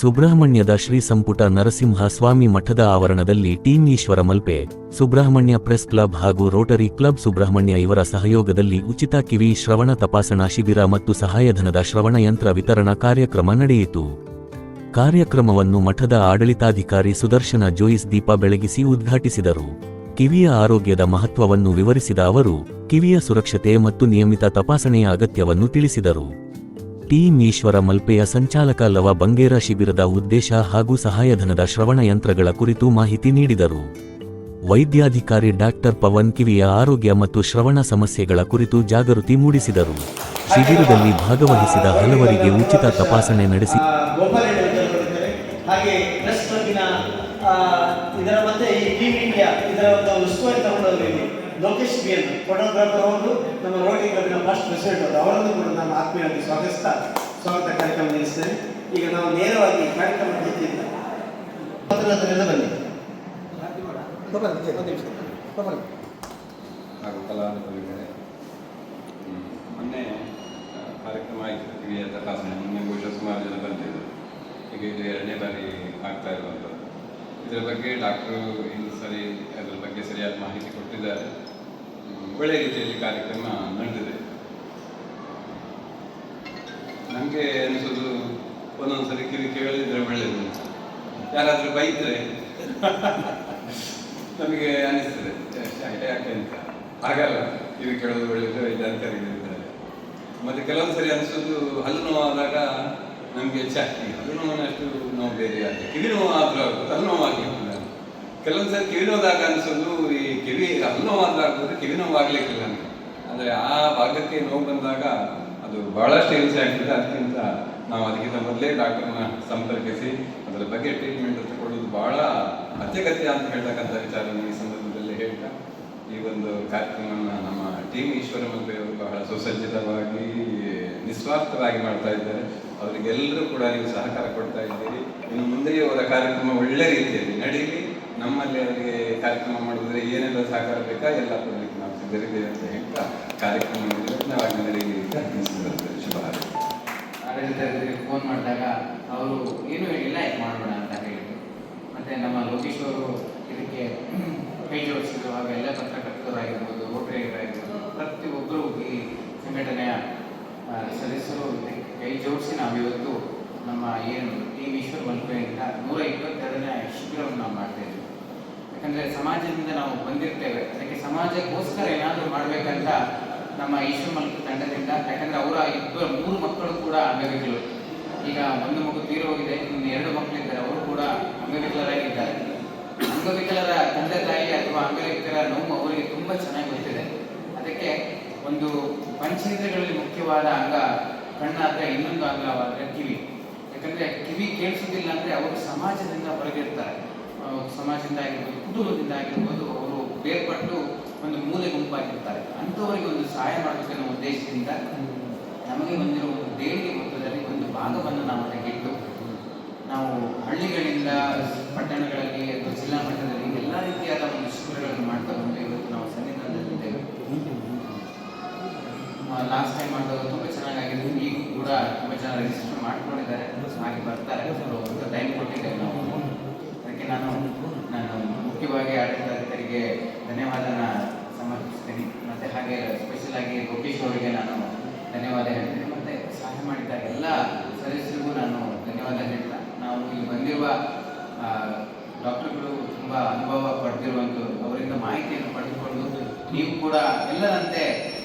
ಸುಬ್ರಹ್ಮಣ್ಯದ ಶ್ರೀ ಸಂಪುಟ ನರಸಿಂಹ ಸ್ವಾಮಿ ಮಠದ ಆವರಣದಲ್ಲಿ team Eshwar Malpe, Subrahmanya press club ಹಾಗೂ ರೋಟರಿ ಕ್ಲಬ್ ಸುಬ್ರಹ್ಮಣ್ಯ ಇವರ ಸಹಯೋಗದಲ್ಲಿ ಉಚಿತ ಕಿವಿ ಶ್ರವಣ ತಪಾಸಣಾ ಶಿಬಿರ ಮತ್ತು ಸಹಾಯಧನದ ಶ್ರವಣ ಯಂತ್ರ ವಿತರಣಾ ಕಾರ್ಯಕ್ರಮ ನಡೆಯಿತು. ಕಾರ್ಯಕ್ರಮವನ್ನು ಮಠದ ಆಡಳಿತಾಧಿಕಾರಿ ಸುದರ್ಶನ ಜೋಯಿಸ್ ದೀಪ ಬೆಳಗಿಸಿ ಉದ್ಘಾಟಿಸಿದರು. ಕಿವಿಯ ಆರೋಗ್ಯದ ಮಹತ್ವವನ್ನು ವಿವರಿಸಿದ ಅವರು, ಕಿವಿಯ ಸುರಕ್ಷತೆ ಮತ್ತು ನಿಯಮಿತ ತಪಾಸಣೆಯ ಅಗತ್ಯವನ್ನು ತಿಳಿಸಿದರು. ಟೀಂ ಈಶ್ವರ ಮಲ್ಪೆಯ ಸಂಚಾಲಕ ಲವ ಬಂಗೇರ ಶಿಬಿರದ ಉದ್ದೇಶ ಹಾಗೂ ಸಹಾಯಧನದ ಶ್ರವಣ ಯಂತ್ರಗಳ ಕುರಿತು ಮಾಹಿತಿ ನೀಡಿದರು. ವೈದ್ಯಾಧಿಕಾರಿ ಡಾಕ್ಟರ್ ಪವನ್ ಕಿವಿಯ ಆರೋಗ್ಯ ಮತ್ತು ಶ್ರವಣ ಸಮಸ್ಯೆಗಳ ಕುರಿತು ಜಾಗೃತಿ ಮೂಡಿಸಿದರು. ಶಿಬಿರದಲ್ಲಿ ಭಾಗವಹಿಸಿದ ಹಲವರಿಗೆ ಉಚಿತ ತಪಾಸಣೆ ನಡೆಸಿ ಇದರ ಮತ್ತೆ ಈ ಟೀಮ್ ಇಂಡಿಯಾ ಇದರ ಒಂದು ಉಸ್ತುವಾರಿ ತಗೊಂಡವರು ಇಲ್ಲಿ ಲೋಕೇಶ್ ಬಿ ಎನ್ ಫೋಟೋಗ್ರಾಫರ್ ಅವರು, ನಮ್ಮ ರೋಟರಿ ಕ್ಲಬ್ನ ಫಸ್ಟ್ ಪ್ರೆಸಿಡೆಂಟ್ ಅವರು, ಅವರನ್ನು ಕೂಡ ನಾನು ಆತ್ಮೀಯವಾಗಿ ಸ್ವಾಗತ ಕಾರ್ಯಕ್ರಮ ನಡೆಸ್ತೇನೆ. ಈಗ ನಾವು ನೇರವಾಗಿ ಕಾರ್ಯಕ್ರಮ ರೀತಿಯಿಂದ ಬನ್ನಿ ಹಾಗೂ ಕಲಾವಿದರಿಗೆ ಮೊನ್ನೆ ಕಾರ್ಯಕ್ರಮ ಆಯಿತು. ಕಿವಿಯ ತಪಾಸಣೆ ಮೊನ್ನೆ ಬಹುಶಃ ಸುಮಾರು ಜನ ಬಂದಿದ್ದರು. ಈಗ ಇದು 2ನೇ ಬಾರಿ ಆಗ್ತಾ ಇರುವಂಥದ್ದು. ಇದರ ಬಗ್ಗೆ ಡಾಕ್ಟ್ರು ಇಂದು ಸರಿ ಅದರ ಬಗ್ಗೆ ಸರಿಯಾದ ಮಾಹಿತಿ ಕೊಟ್ಟಿದ್ದಾರೆ. ಒಳ್ಳೆಯ ರೀತಿಯಲ್ಲಿ ಕಾರ್ಯಕ್ರಮ ನಡೆದಿದೆ. ನಮಗೆ ಅನಿಸೋದು ಒಂದೊಂದು ಸರಿ ಕಿವಿ ಕೇಳಿದ್ರೆ ಒಳ್ಳೆಯದು ಅಂತ. ಯಾರಾದರೂ ಬೈದರೆ ನಮಗೆ ಅನಿಸ್ತದೆ ಯಾಕೆ ಅಂತ. ಹಾಗಲ್ಲ, ಕಿವಿ ಕೇಳೋದು ಒಳ್ಳೆಯದು ಜಾನಕಾರಿಗಳಿದ್ದಾರೆ. ಮತ್ತು ಕೆಲವೊಂದು ಸರಿ ಅನಿಸೋದು ಹಲ್ಲು ನೋವಾದಾಗ ನಮಗೆ ಹಲ್ಲು ನೋವಿನಷ್ಟು ನೋವು ಬೇರೆ ಆಗಿದೆ. ಕಿವಿ ನೋವು ಆದರೂ ಆಗ್ಬೋದು, ಹಲ್ಲು ನೋವು ಆಗಲಿಕ್ಕಿಲ್ಲ. ಕೆಲವೊಂದು ಸರಿ ಕಿವಿ ನೋವಾದಾಗ ಅನಿಸೋದು ಈ ಕಿವಿ ಹಲ್ಲು ನೋವು ಆದರೂ ಆಗ್ಬೋದು, ಕಿವಿ ನೋವು ಆಗಲಿಕ್ಕಿಲ್ಲ ಅಂತ. ಅಂದರೆ ಆ ಭಾಗಕ್ಕೆ ನೋವು ಬಂದಾಗ ಅದು ಬಹಳಷ್ಟು ಹಿಂಸೆ ಆಗ್ತದೆ. ಅದಕ್ಕಿಂತ ನಾವು ಅದಕ್ಕಿಂತ ಮೊದಲೇ ಡಾಕ್ಟರ್ನ ಸಂಪರ್ಕಿಸಿ ಅದರ ಬಗ್ಗೆ ಟ್ರೀಟ್ಮೆಂಟ್ ತಗೊಳ್ಳೋದು ಬಹಳ ಅತ್ಯಗತ್ಯ ಅಂತ ಹೇಳ್ತಕ್ಕಂಥ ವಿಚಾರವನ್ನು ಈ ಸಂದರ್ಭದಲ್ಲಿ ಹೇಳ್ತಾ, ಈ ಒಂದು ಕಾರ್ಯಕ್ರಮವನ್ನು ನಮ್ಮ ಟೀಮ್ ಈಶ್ವರ ಮಲ್ಪೆಯವರು ಬಹಳ ಸುಸಜ್ಜಿತವಾಗಿ ನಿಸ್ವಾರ್ಥವಾಗಿ ಮಾಡ್ತಾ ಇದ್ದಾರೆ. ಅವರಿಗೆಲ್ಲರೂ ಕೂಡ ನೀವು ಸಹಕಾರ ಕೊಡ್ತಾ ಇದ್ದೀರಿ. ಇನ್ನು ಮುಂದೆಯೂ ಅವರ ಕಾರ್ಯಕ್ರಮ ಒಳ್ಳೆ ರೀತಿಯಲ್ಲಿ ನಡೀಲಿ. ನಮ್ಮಲ್ಲಿ ಅವರಿಗೆ ಕಾರ್ಯಕ್ರಮ ಮಾಡಿದ್ರೆ ಏನೆಲ್ಲ ಸಹಕಾರ ಬೇಕಾ ಎಲ್ಲ ಕೊಡಲಿಕ್ಕೆ ನಾವು ಸಿದ್ಧರಿದ್ದೇವೆ ಅಂತ ಹೇಳ್ತಾ ಕಾರ್ಯಕ್ರಮ ನಿರ್ವಿಘ್ನವಾಗಿ ನಡೆಯಲಿ ಅಂತ ಶುಭ ಹಾರೈಕೆ. ಆಡಳಿತರಿಗೆ ಫೋನ್ ಮಾಡಿದಾಗ ಅವರು ಏನೂ ಹೇಳಿಲ್ಲ, ಯಾಕೆ ಮಾಡೋಣ ಅಂತ ಹೇಳಿದ್ರು. ಮತ್ತು ನಮ್ಮ ಲೋಕೇಶ್ ಅವರು ಇದಕ್ಕೆ ಕೈ ಜೋಡಿಸಿದ್ರು. ಆಗ ಎಲ್ಲ ಪತ್ರಕರ್ತರಾಗಿರ್ಬೋದು, ರೋಟರಿಯರಾಗಿರ್ಬೋದು, ಪ್ರತಿಯೊಬ್ಬರು ಈ ಸಂಘಟನೆಯ ಸದಸ್ಯರು ಕೈ ಜೋಡಿಸಿ ನಾವಿವತ್ತು ನಮ್ಮ ಏನು ಟೀಮ್ ಈಶ್ವರ ಮಲ್ಪೆಯಿಂದ 122ನೇ ಶಿಬಿರವನ್ನು ನಾವು ಮಾಡ್ತಾಯಿದ್ದೀವಿ. ಯಾಕಂದರೆ ಸಮಾಜದಿಂದ ನಾವು ಬಂದಿರ್ತೇವೆ, ಅದಕ್ಕೆ ಸಮಾಜಕ್ಕೋಸ್ಕರ ಏನಾದರೂ ಮಾಡಬೇಕಂತ ನಮ್ಮ ಈಶ್ವರ ಮಲ್ಪೆ ತಂಡದಿಂದ. ಯಾಕಂದರೆ ಅವರ 3 ಮಕ್ಕಳು ಕೂಡ ಅಂಗವಿಕಲರು. ಈಗ ಒಂದು ಮಗು ತೀರಿ ಹೋಗಿದೆ, ಇನ್ನು 2 ಮಕ್ಕಳಿದ್ದಾರೆ, ಅವರು ಕೂಡ ಅಂಗವಿಕಲರಾಗಿದ್ದಾರೆ. ಅಂಗವಿಕಲರ ತಂದೆ ತಾಯಿ ಅಥವಾ ಅಂಗವಿಕಲರ ನೋವು ಅವರಿಗೆ ತುಂಬ ಚೆನ್ನಾಗಿ ಗೊತ್ತಿದೆ. ಅದಕ್ಕೆ ಒಂದು ಪಂಚೇಂದ್ರಿಯಗಳಲ್ಲಿ ಮುಖ್ಯವಾದ ಅಂಗ ಕಣ್ಣಾದರೆ, ಇನ್ನೊಂದು ಅಂಗವಾದರೆ ಕಿವಿ. ಯಾಕಂದರೆ ಕಿವಿ ಕೇಳಿಸೋದಿಲ್ಲ ಅಂದರೆ ಅವರು ಸಮಾಜದಿಂದ ಹೊರಗಿರ್ತಾರೆ. ಸಮಾಜದಿಂದ ಆಗಿರ್ಬೋದು, ಕುಟುಂಬದಿಂದ ಆಗಿರ್ಬೋದು, ಅವರು ಬೇರ್ಪಟ್ಟು ಒಂದು ಮೂಲೆ ಗುಂಪಾಗಿರ್ತಾರೆ. ಅಂಥವರಿಗೆ ಒಂದು ಸಹಾಯ ಮಾಡಬೇಕನ್ನೋ ಉದ್ದೇಶದಿಂದ ನಮಗೆ ಬಂದಿರೋ ಒಂದು ದೇಣಿಗೆ ಮೊತ್ತದಲ್ಲಿ ಒಂದು ಭಾಗವನ್ನು ನಾವು ತೆಗೆದು ನಾವು ಹಳ್ಳಿಗಳಿಂದ ಪಟ್ಟಣಗಳಲ್ಲಿ ಅಥವಾ ಜಿಲ್ಲಾ ಮಟ್ಟದಲ್ಲಿ ಎಲ್ಲ ರೀತಿಯಾದ ಒಂದು ಶಿಬಿರಗಳನ್ನು ಮಾಡ್ತಾ ಬಂದು ಇವತ್ತು ನಾವು ಸನ್ನಿಧಾನದಲ್ಲಿದ್ದೇವೆ. ಲಾಸ್ಟ್ ಟೈಮ್ ಮಾಡಿದಾಗ ತುಂಬ ಚೆನ್ನಾಗಿದೆ. ಈಗ ಕೂಡ ತುಂಬ ಜನ ರಿಜಿಸ್ಟರ್ ಮಾಡ್ಕೊಂಡಿದ್ದಾರೆ, ಹಾಗೆ ಬರ್ತಾರೆ. ಒಂದು ಟೈಮ್ ಕೊಟ್ಟಿದ್ದೇವೆ ನಾವು. ಅದಕ್ಕೆ ನಾನು ಮುಖ್ಯವಾಗಿ ಆಡಳಿತಾಧಿಕಾರಿಗೆ ಧನ್ಯವಾದನ ಸಮರ್ಪಿಸ್ತೀನಿ. ಮತ್ತು ಹಾಗೆ ಸ್ಪೆಷಲ್ ಆಗಿ ಲೋಕೇಶ್ ಅವರಿಗೆ ನಾನು ಧನ್ಯವಾದ ಹೇಳ್ತೀನಿ. ಮತ್ತು ಸಹಾಯ ಮಾಡಿದ ಎಲ್ಲ ಸದಸ್ಯರಿಗೂ ನಾನು ಧನ್ಯವಾದ ಹೇಳ್ತಾ, ನಾವು ಇಲ್ಲಿ ಬಂದಿರುವ ಡಾಕ್ಟರ್ಗಳು ತುಂಬ ಅನುಭವ ಪಡೆದಿರುವಂಥದ್ದು, ಅವರಿಂದ ಮಾಹಿತಿಯನ್ನು ಪಡೆದುಕೊಂಡು ನೀವು ಕೂಡ ಎಲ್ಲರಂತೆ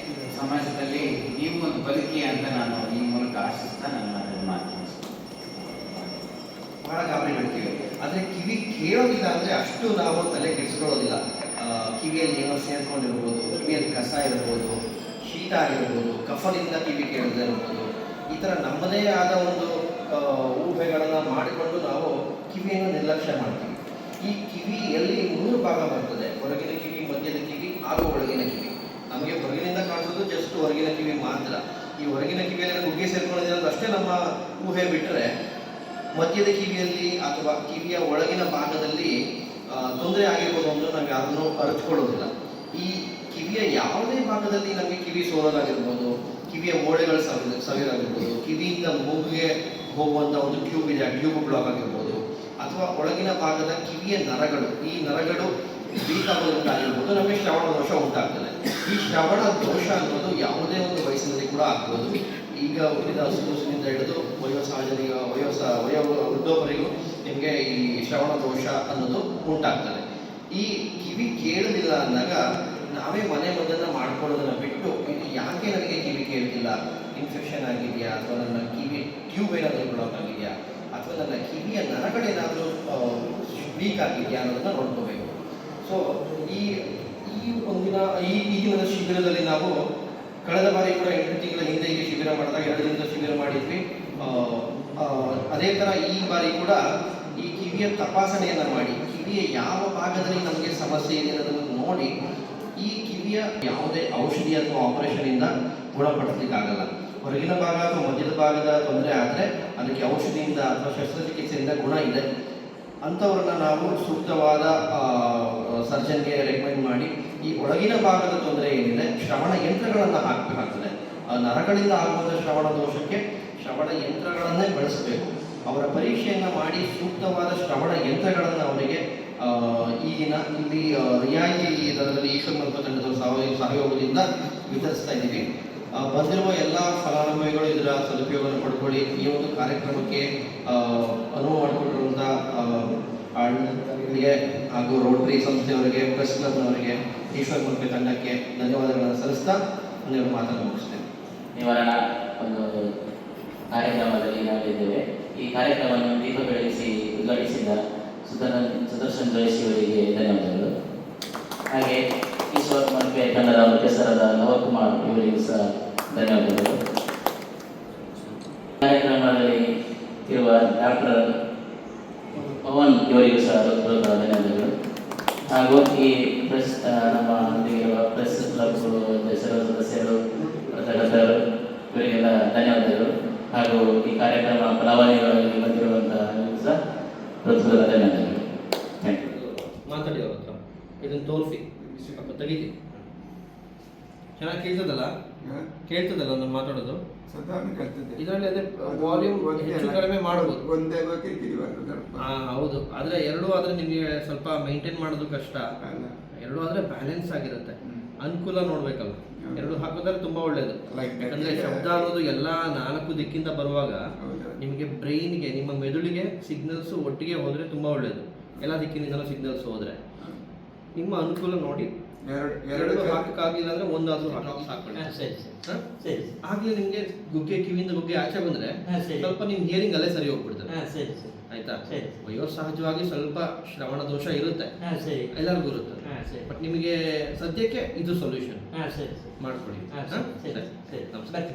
ಸಮಾಜದಲ್ಲಿ ನೀವು ಒಂದು ಬದುಕಿ ಅಂತ ನಾನು ಈ ಮೂಲಕ ಆಶಿಸ್ತಾ ನನ್ನ ಮಾತು ಬಹಳ ಗಾಬರಿ ಬಿಡ್ತೀವಿ. ಆದರೆ ಕಿವಿ ಕೇಳೋದಿಲ್ಲ ಅಂದರೆ ಅಷ್ಟು ನಾವು ತಲೆ ಕೆಡಿಸ್ಕೊಳ್ಳೋದಿಲ್ಲ. ಕಿವಿಯಲ್ಲಿ ಏನೋ ಸೇರ್ಕೊಂಡಿರ್ಬೋದು, ಕಿವಿಯಲ್ಲಿ ಕಸ ಇರ್ಬೋದು, ಶೀತ ಆಗಿರ್ಬೋದು, ಕಫದಿಂದ ಕಿವಿ ಕೇಳದೇ ಇರ್ಬೋದು. ಈ ಥರ ನಮ್ಮದೇ ಆದ ಒಂದು ಊಹೆಗಳನ್ನು ಮಾಡಿಕೊಂಡು ನಾವು ಕಿವಿಯನ್ನು ನಿರ್ಲಕ್ಷ್ಯ ಮಾಡ್ತೀವಿ. ಈ ಕಿವಿಯಲ್ಲಿ 3 ಭಾಗ ಬರ್ತದೆ: ಹೊರಗಿನ ಕಿವಿ, ಮಧ್ಯದ ಕಿವಿ ಹಾಗೂ ಒಳಗಿನ ಕಿವಿ. ನಮಗೆ ಹೊರಗಿನಿಂದ ಕಾಣಿಸೋದು ಜಸ್ಟ್ ಹೊರಗಿನ ಕಿವಿ ಮಾತ್ರ. ಈ ಹೊರಗಿನ ಕಿವಿಯಲ್ಲಿ ಗುಗ್ಗೆ ಸೇರ್ಕೊಂಡಿರೋದು ಅಷ್ಟೇ ನಮ್ಮ ಊಹೆ ಬಿಟ್ಟರೆ, ಮಧ್ಯದ ಕಿವಿಯಲ್ಲಿ ಅಥವಾ ಕಿವಿಯ ಒಳಗಿನ ಭಾಗದಲ್ಲಿ ತೊಂದರೆ ಆಗಿರ್ಬೋದು ಅಂತ ನಾವು ಯಾರನ್ನೂ ಅರಿತುಕೊಳ್ಳೋದಿಲ್ಲ. ಈ ಕಿವಿಯ ಯಾವುದೇ ಭಾಗದಲ್ಲಿ ನಮಗೆ ಕಿವಿ ಸೋರೋದಾಗಿರ್ಬೋದು, ಕಿವಿಯ ಮೂಳೆಗಳು ಸವಿರಾಗಿರ್ಬೋದು, ಕಿವಿಯಿಂದ ಮೂಗಿಗೆ ಹೋಗುವಂಥ ಒಂದು ಟ್ಯೂಬ್ ಇದೆ, ಆ ಟ್ಯೂಬ್ ಬ್ಲಾಕ್ ಆಗಿರ್ಬೋದು, ಅಥವಾ ಒಳಗಿನ ಭಾಗದ ಕಿವಿಯ ನರಗಳು, ಈ ನರಗಳು ವೀಕ್ ಆಗೋದ್ರಿಂದ ಆಗಿರ್ಬೋದು ನಮಗೆ ಶ್ರವಣ ದೋಷ ಉಂಟಾಗ್ತದೆ. ಈ ಶ್ರವಣ ದೋಷ ಅನ್ನೋದು ಯಾವುದೇ ಒಂದು ವಯಸ್ಸಿನಲ್ಲಿ ಕೂಡ ಆಗ್ಬೋದು. ಈಗ ಹುಟ್ಟಿದ ಹಸುವಿನಿಂದ ಹಿಡಿದು ವೃದ್ಧೋಪರಿಗೂ ನಿಮಗೆ ಈ ಶ್ರವಣ ದೋಷ ಅನ್ನೋದು ಉಂಟಾಗ್ತದೆ. ಈ ಕಿವಿ ಕೇಳಲಿಲ್ಲ ಅಂದಾಗ ನಾವೇ ಮನೆ ಮದ್ದನ್ನು ಮಾಡ್ಕೊಳ್ಳೋದನ್ನು ಬಿಟ್ಟು ಇದು ಯಾಕೆ ನನಗೆ ಕಿವಿ ಕೇಳ್ತಿಲ್ಲ, ಇನ್ಫೆಕ್ಷನ್ ಆಗಿದೆಯಾ, ಅಥವಾ ನನ್ನ ಕಿವಿ ಟ್ಯೂಬ್ ಏನಾದರೂ ಬ್ಲಾಕ್ ಆಗಿದೆಯಾ, ಅಥವಾ ನನ್ನ ಕಿವಿಯ ನರಗಳೇನಾದರೂ ವೀಕ್ ಆಗಿದೆಯಾ ಅನ್ನೋದನ್ನು ನೋಡ್ಕೋಬೇಕು. ಸೊ ಈ ಈಗಿನ ಶಿಬಿರದಲ್ಲಿ ನಾವು ಕಳೆದ ಬಾರಿ ಕೂಡ 8 ತಿಂಗಳ ಹಿಂದೆ ಇಲ್ಲಿ ಶಿಬಿರ ಮಾಡಿದಾಗ 2 ದಿನದ ಶಿಬಿರ ಮಾಡಿದ್ವಿ. ಅದೇ ಥರ ಈ ಬಾರಿ ಕೂಡ ಈ ಕಿವಿಯ ತಪಾಸಣೆಯನ್ನು ಮಾಡಿ ಕಿವಿಯ ಯಾವ ಭಾಗದಲ್ಲಿ ನಮಗೆ ಸಮಸ್ಯೆ ಇದೆ ಅನ್ನೋದನ್ನು ನೋಡಿ ಈ ಕಿವಿಯ ಯಾವುದೇ ಔಷಧಿ ಅಥವಾ ಆಪರೇಷನಿಂದ ಗುಣಪಡಿಸಲಿಕ್ಕಾಗಲ್ಲ. ಹೊರಗಿನ ಭಾಗ ಅಥವಾ ಮಧ್ಯದ ಭಾಗದ ತೊಂದರೆ ಆದರೆ ಅದಕ್ಕೆ ಔಷಧಿಯಿಂದ ಅಥವಾ ಶಸ್ತ್ರಚಿಕಿತ್ಸೆಯಿಂದ ಗುಣ ಇದೆ. ಅಂಥವ್ರನ್ನ ನಾವು ಸೂಕ್ತವಾದ ಸರ್ಜನ್ಗೆ ರೆಕಮೆಂಡ್ ಮಾಡಿ ಈ ಒಳಗಿನ ಭಾಗದ ತೊಂದರೆ ಏನಿದೆ ಶ್ರವಣ ಯಂತ್ರಗಳನ್ನು ಹಾಕಬೇಕಾಗ್ತದೆ. ನರಗಳಿಂದ ಆಗುವಂಥ ಶ್ರವಣ ದೋಷಕ್ಕೆ ಶ್ರವಣ ಯಂತ್ರಗಳನ್ನೇ ಬಳಸಬೇಕು. ಅವರ ಪರೀಕ್ಷೆಯನ್ನು ಮಾಡಿ ಸೂಕ್ತವಾದ ಶ್ರವಣ ಯಂತ್ರಗಳನ್ನು ಅವರಿಗೆ ಈಗಿನ ಇಲ್ಲಿ ರಿಯಾಯಿತಿ ದರದಲ್ಲಿ ಈಶ್ವರ ಮಲ್ಪ ತಂಡದ ಸಹಯೋಗದಿಂದ ವಿತರಿಸ್ತಾ ಇದ್ದೀವಿ. ಬಂದಿರುವ ಎಲ್ಲ ಫಲಾನುಭವಿಗಳು ಇದರ ಸದುಪಯೋಗವನ್ನು ಪಡ್ಕೊಳ್ಳಿ. ಈ ಒಂದು ಕಾರ್ಯಕ್ರಮಕ್ಕೆ ಅನುವು ಮಾಡಿಕೊಂಡಿರುವಂಥ ಆಡಳಿತಗಳಿಗೆ ಹಾಗೂ ರೋಟರಿ ಸಂಸ್ಥೆಯವರಿಗೆ, ಪ್ರೆಸ್ ಕ್ಲಬ್ನವರಿಗೆ, ಈಶ್ವರ ಮಲ್ಪೆ ತಂಡಕ್ಕೆ ಧನ್ಯವಾದಗಳನ್ನು ಸಲ್ಲಿಸ್ತಾ ಒಂದೆರಡು ಮಾತನ್ನು ಮುಗಿಸ್ತೇನೆ. ನಿವಾರಣಾ ಒಂದು ಕಾರ್ಯಕ್ರಮದಲ್ಲಿ ನಾವಿದ್ದೇವೆ. ಈ ಕಾರ್ಯಕ್ರಮವನ್ನು ದೀಪ ಬೆಳಗಿಸಿ ಉದ್ಘಾಟಿಸಿದ ಸುದರ್ಶನ್ ಜೋಶಿ ಅವರಿಗೆ ಧನ್ಯವಾದಗಳು. ಹಾಗೆ ಈಶ್ವರ ಮಲ್ಪೆ ತಂಡದ ಮುಖ್ಯಸ್ಥರಾದ ನವಕುಮಾರ್ ಇವರಿಗೂ ಸಹ ಧನ್ಯವಾದಗಳು. ಕಾರ್ಯಕ್ರಮದಲ್ಲಿ ಇರುವ ಡಾಕ್ಟರ್ ಪವನ್ ಇವರಿಗೂ ಸಹ ಧನ್ಯವಾದಗಳು. ಹಾಗೂ ಈ ಪ್ರೆಸ್ ನಮ್ಮ ಇರುವ ಪ್ರೆಸ್ ಕ್ಲಬ್ ಸದಸ್ಯರು ಪತ್ರಕರ್ತರು ಇವರಿಗೆಲ್ಲ ಧನ್ಯವಾದಗಳು. ಹಾಗೂ ಈ ಕಾರ್ಯಕ್ರಮ ಫಲಾನುಭವಿಗಳಲ್ಲಿ ಬಂದಿರುವಂತಹ ಸಹ ಹೃತ್ಪೂರ್ವಕ ಧನ್ಯವಾದಗಳು. Thank you. ಮಾತಾಡಿ ಅವ್ರ ಹತ್ರ ಇದನ್ನು ತೋರಿಸಿ ತೆಗೀತಿ. ಚೆನ್ನಾಗಿ ಕೇಳ್ತದಲ್ಲ ನಾನು ಮಾತಾಡೋದು ಇದರಲ್ಲಿ ಅದೇ ವಾಲ್ಯೂಮ್ ಹೆಚ್ಚು ಕಡಿಮೆ ಮಾಡ್ಬೋದು. ಹೌದು, ಆದರೆ ಎರಡೂ ಆದರೆ ನಿಮಗೆ ಸ್ವಲ್ಪ ಮೇಂಟೈನ್ ಮಾಡೋದು ಕಷ್ಟ. ಎರಡೂ ಆದರೆ ಬ್ಯಾಲೆನ್ಸ್ ಆಗಿರುತ್ತೆ, ಅನುಕೂಲ ನೋಡ್ಬೇಕಲ್ಲ. ಎರಡು ಹಾಕಿದ್ರೆ ತುಂಬಾ ಒಳ್ಳೇದು. ಯಾಕಂದ್ರೆ ಶಬ್ದ ಅನ್ನೋದು ಎಲ್ಲ 4 ದಿಕ್ಕಿಂದ ಬರುವಾಗ ನಿಮಗೆ ಬ್ರೈನ್ಗೆ, ನಿಮ್ಮ ಮೆದುಳಿಗೆ ಸಿಗ್ನಲ್ಸ್ ಒಟ್ಟಿಗೆ ಹೋದ್ರೆ ತುಂಬಾ ಒಳ್ಳೇದು. ಎಲ್ಲ ದಿಕ್ಕಿನಿಂದ ಸಿಗ್ನಲ್ಸ್ ಹೋದ್ರೆ ನಿಮ್ಮ ಅನುಕೂಲ ನೋಡಿ. ಎರಡು ಹಾಕಕ್ಕಾಗಿಲ್ಲ ಅಂದ್ರೆ ಒಂದಾದ್ರೂ ಹಾಕೊಳ್ಳಿ. ಆಗ್ಲೇ ನಿಮ್ಗೆ ಕಿವಿಯಿಂದ ಗುಗ್ಗೆ ಆಚೆ ಬಂದ್ರೆ ಸ್ವಲ್ಪ ನಿಮ್ ಹಿಯರಿಂಗ್ ಅಲ್ಲೇ ಸರಿ ಹೋಗ್ಬಿಡ್ತದೆ. ಆಯ್ತಾ? ಸಹಜವಾಗಿ ಸ್ವಲ್ಪ ಶ್ರವಣ ದೋಷ ಇರುತ್ತೆ, ಎಲ್ಲರಿಗೂ ಇರುತ್ತೆ. ಬಟ್ ನಿಮಗೆ ಸದ್ಯಕ್ಕೆ ಇದು ಸೊಲ್ಯೂಷನ್ ಮಾಡ್ಕೊಳ್ಳಿ. ನಮಸ್ಕಾರ.